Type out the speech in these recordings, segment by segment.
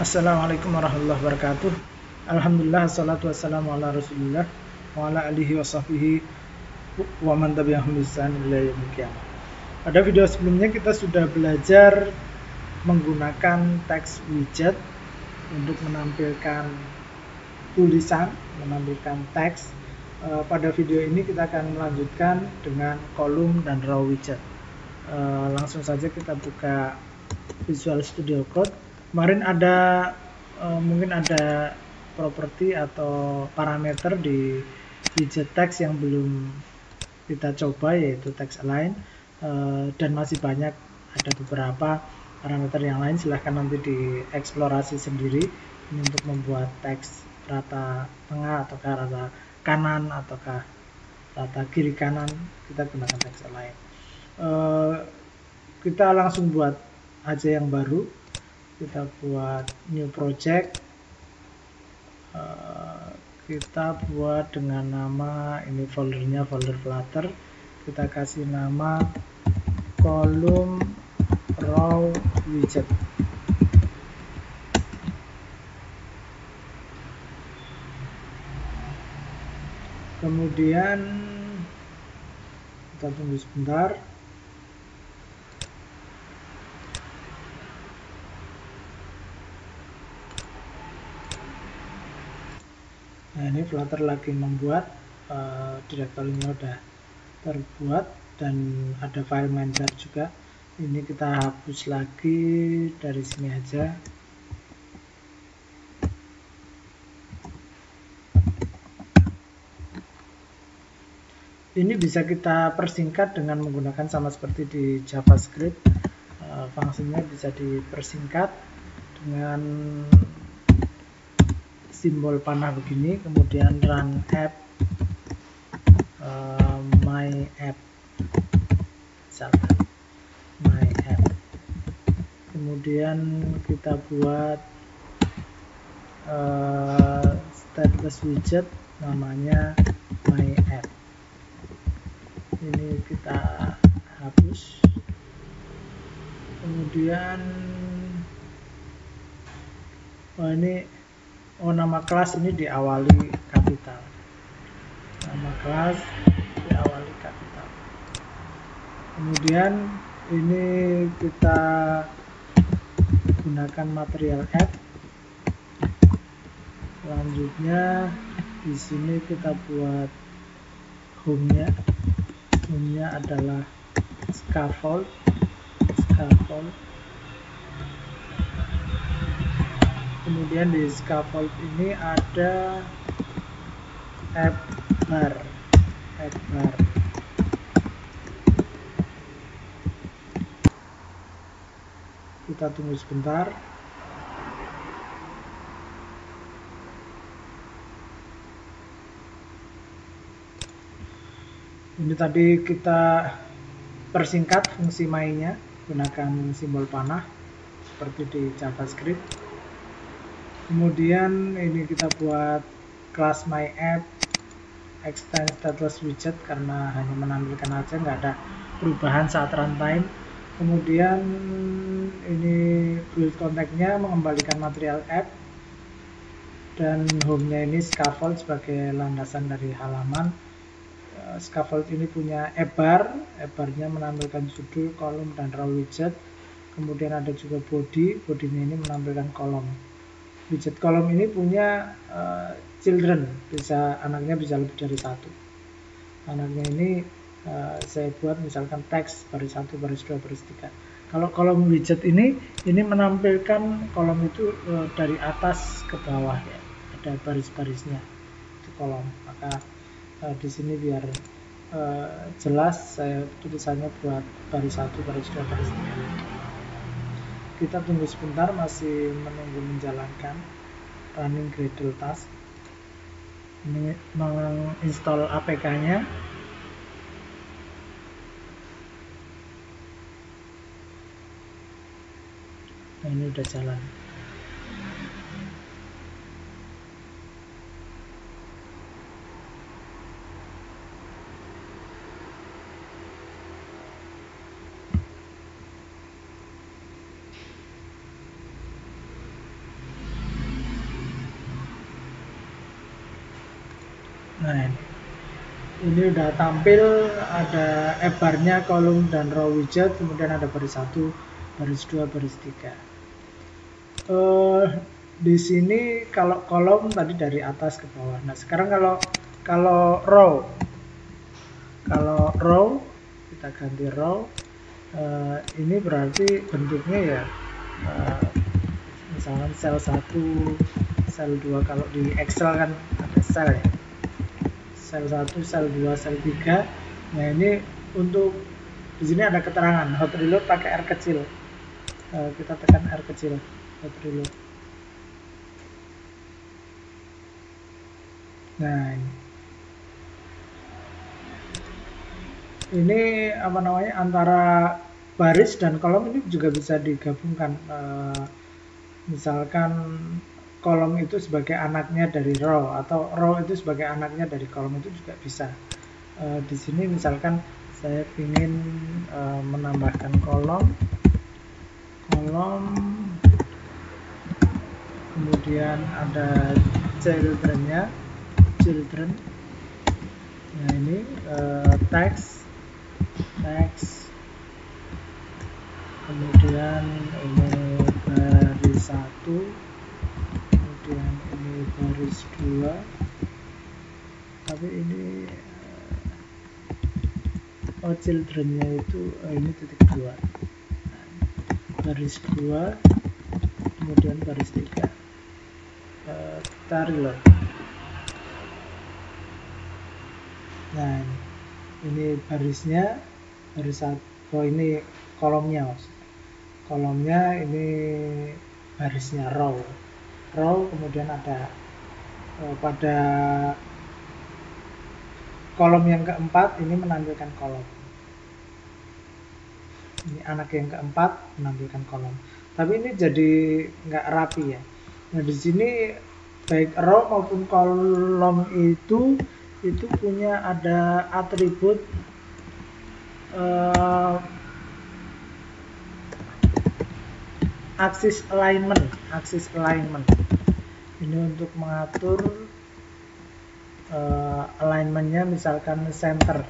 Assalamualaikum warahmatullahi wabarakatuh. Alhamdulillah, assalatu wassalamu ala rasulillah wa ala alihi wa sahbihi wa man tabi'ahum bi ihsan ila yaumil qiyamah. Pada video sebelumnya kita sudah belajar menggunakan text widget untuk menampilkan tulisan, menampilkan teks. Pada video ini kita akan melanjutkan dengan kolom dan row widget. Langsung saja kita buka Visual Studio Code. Kemarin ada mungkin ada properti atau parameter di widget teks yang belum kita coba, yaitu text align, dan masih banyak, ada beberapa parameter yang lain. Silahkan nanti dieksplorasi sendiri. Ini untuk membuat teks rata tengah ataukah rata kanan ataukah rata kiri kanan, kita gunakan text align. Kita langsung buat aja yang baru. Kita buat new project, kita buat dengan nama, ini foldernya folder Flutter, kita kasih nama kolom row widget. Kemudian kita tunggu sebentar. Nah, ini Flutter lagi membuat, direktorinya udah terbuat dan ada file main.bar juga. Ini kita hapus lagi dari sini aja. Ini bisa kita persingkat dengan menggunakan sama seperti di JavaScript. Fungsinya bisa dipersingkat dengan simbol panah begini, kemudian run app, my app, misalkan my app. Kemudian kita buat stateless widget namanya my app. Ini kita hapus. Kemudian nama kelas ini diawali kapital. Nama kelas diawali kapital. Kemudian ini kita gunakan material app. Selanjutnya di sini kita buat home-nya. Home-nya adalah scaffold. Kemudian di scaffold ini ada app bar. Kita tunggu sebentar. Ini tadi kita persingkat fungsi my-nya gunakan simbol panah seperti di JavaScript. Kemudian ini kita buat kelas my app, extend stateless widget karena hanya menampilkan aja, nggak ada perubahan saat runtime. Kemudian ini build contact-nya mengembalikan material app, dan home-nya ini scaffold sebagai landasan dari halaman. Scaffold ini punya app bar-nya menampilkan judul, kolom, dan row widget. Kemudian ada juga body-nya ini menampilkan kolom. Widget kolom ini punya children, anaknya bisa lebih dari satu. Anaknya ini saya buat misalkan teks baris 1, baris 2, baris 3. Kalau kolom widget ini menampilkan kolom itu dari atas ke bawah, ya, ada baris-barisnya di kolom. Maka di sini biar jelas, saya tulisannya buat baris 1, baris 2, baris 3. Kita tunggu sebentar, masih menunggu menjalankan running Gradle task. Ini menginstall APK-nya. Nah, ini udah jalan. Nah, ini udah tampil, ada barnya, kolom dan row widget, kemudian ada baris 1, baris 2, baris 3. Di sini kalau kolom tadi dari atas ke bawah. Nah, sekarang kalau row kita ganti row. Ini berarti bentuknya ya misalkan sel 1, sel 2, kalau di Excel kan ada sel ya. Sel 1, sel 2, sel 3. Nah, ini untuk di sini ada keterangan hot reload pakai R kecil. Kita tekan R kecil, hot reload. Nah, ini apa namanya, antara baris dan kolom ini juga bisa digabungkan. Misalkan kolom itu sebagai anaknya dari row, atau row itu sebagai anaknya dari kolom, itu juga bisa. Di sini misalkan saya ingin menambahkan kolom, kemudian ada children-nya, children. Nah, ini text, kemudian ini baris 1, kemudian ini baris 2, tapi ini children-nya itu ini titik 2, baris 2, kemudian baris 3. Kita reload. Nah, ini barisnya, baris 1, ini kolomnya, kolomnya ini barisnya row, kemudian ada pada kolom yang keempat ini menampilkan kolom. Ini anak yang keempat menampilkan kolom. Tapi ini jadi nggak rapi ya. Nah, di sini baik row maupun kolom itu punya ada atribut axis alignment. Ini untuk mengatur alignmentnya, misalkan center.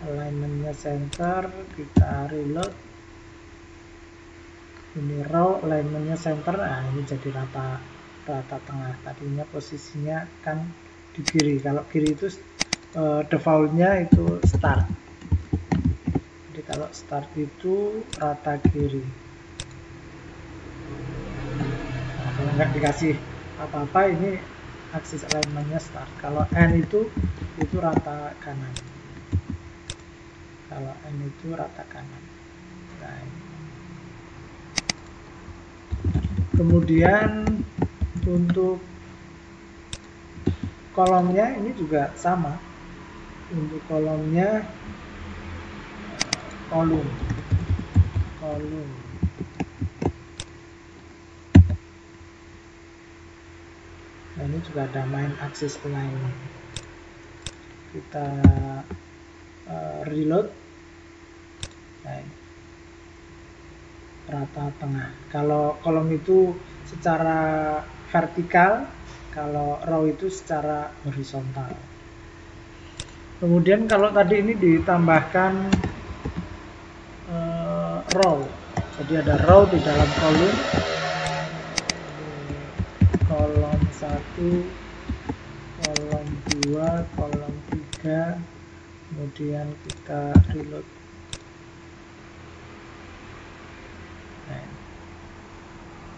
Alignmentnya center, kita reload. Ini row, alignmentnya center. Nah, ini jadi rata tengah. Tadinya posisinya kan di kiri. Kalau kiri itu defaultnya itu start. Jadi kalau start itu rata kiri. Nah, kalau nggak dikasih apa-apa, ini aksis alignmentnya start. Kalau N itu rata kanan. Kalau N itu rata kanan. Nah, ini. Kemudian untuk kolomnya ini juga sama. Untuk kolomnya kolom. Nah, ini juga ada main axis alignment. Kita reload. Nah, rata tengah. Kalau kolom itu secara vertikal, kalau row itu secara horizontal. Kemudian kalau tadi ini ditambahkan row, jadi ada row di dalam kolom. Kolom 1, kolom 2, kolom 3, kemudian kita reload.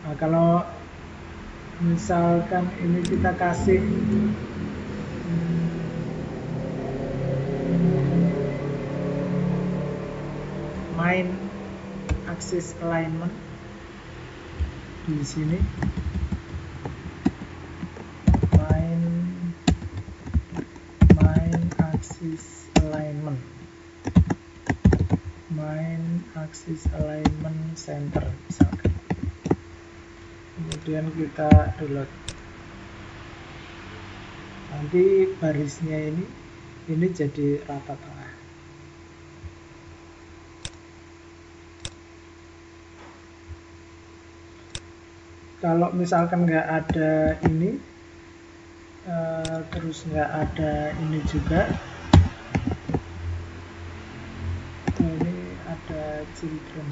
Nah, kalau misalkan ini kita kasih main axis alignment di sini, main axis alignment center misalkan. Kemudian kita reload. Nanti barisnya ini jadi rata tengah. Kalau misalkan nggak ada ini, terus nggak ada ini juga. Ini ada children.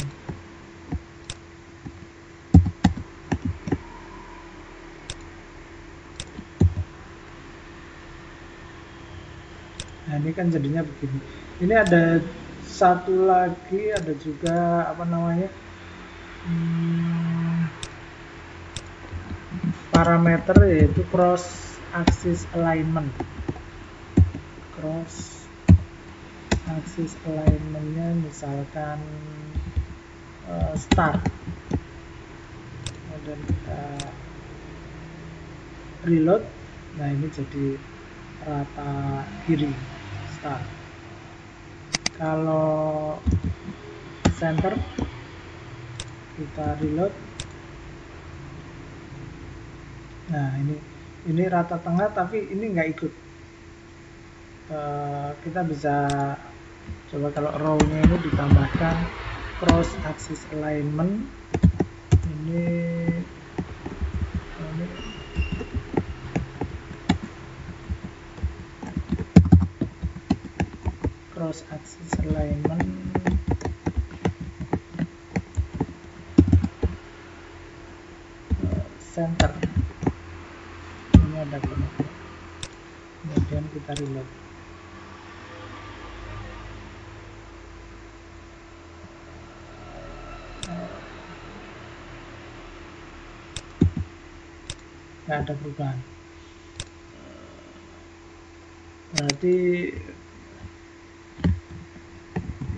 Nah ini kan jadinya begini. Ini ada satu lagi, ada juga apa namanya, parameter, yaitu cross axis alignment. Cross axis alignmentnya misalkan start, kemudian kita reload. Nah ini jadi rata kiri start. Kalau center kita reload, nah ini rata tengah, tapi ini nggak ikut. Kita bisa coba kalau row-nya ini ditambahkan cross axis alignment. Ini cross axis alignment center. Ini ada koneksi. Kemudian kita reload. Nggak ada perubahan. Berarti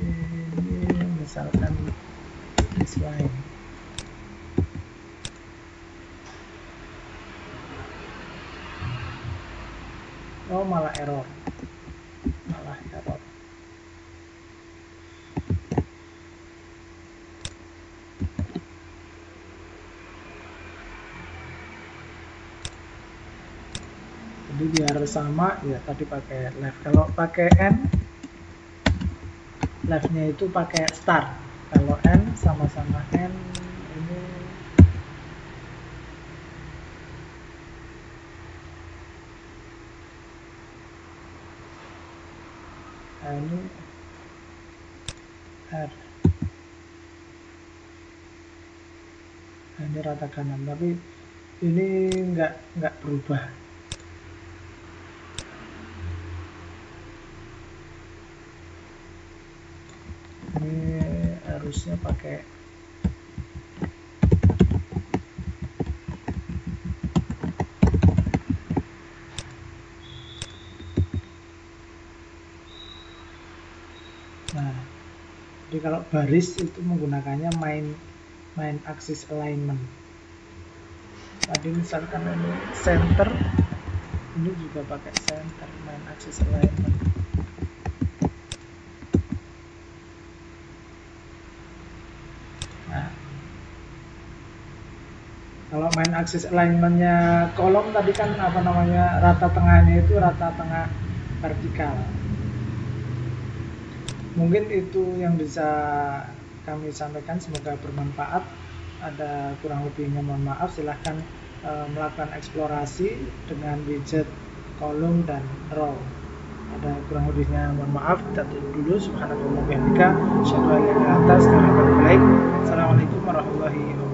ini misalkan baseline. Oh malah error. Jadi biar sama ya, tadi pakai left. Kalau pakai N, leftnya itu pakai start. Kalau N sama-sama N, ini R. Nah, ini rata kanan, tapi ini nggak berubah. Ini harusnya pakai jadi kalau baris itu menggunakannya main axis alignment. Tadi misalkan ini center, ini juga pakai center, main axis alignment. Nah, kalau main axis alignmentnya kolom tadi kan apa namanya, rata tengahnya itu rata tengah vertikal. Mungkin itu yang bisa kami sampaikan, semoga bermanfaat. Ada kurang lebihnya mohon maaf. Silahkan melakukan eksplorasi dengan widget kolom dan row. Ada kurang lebihnya mohon maaf. Kita tutup dulu. Subhanallah wa bihamdika, asyhadu an la ilaha illa anta, astaghfiruka wa atubu ilaik. Assalamualaikum warahmatullahi wabarakatuh.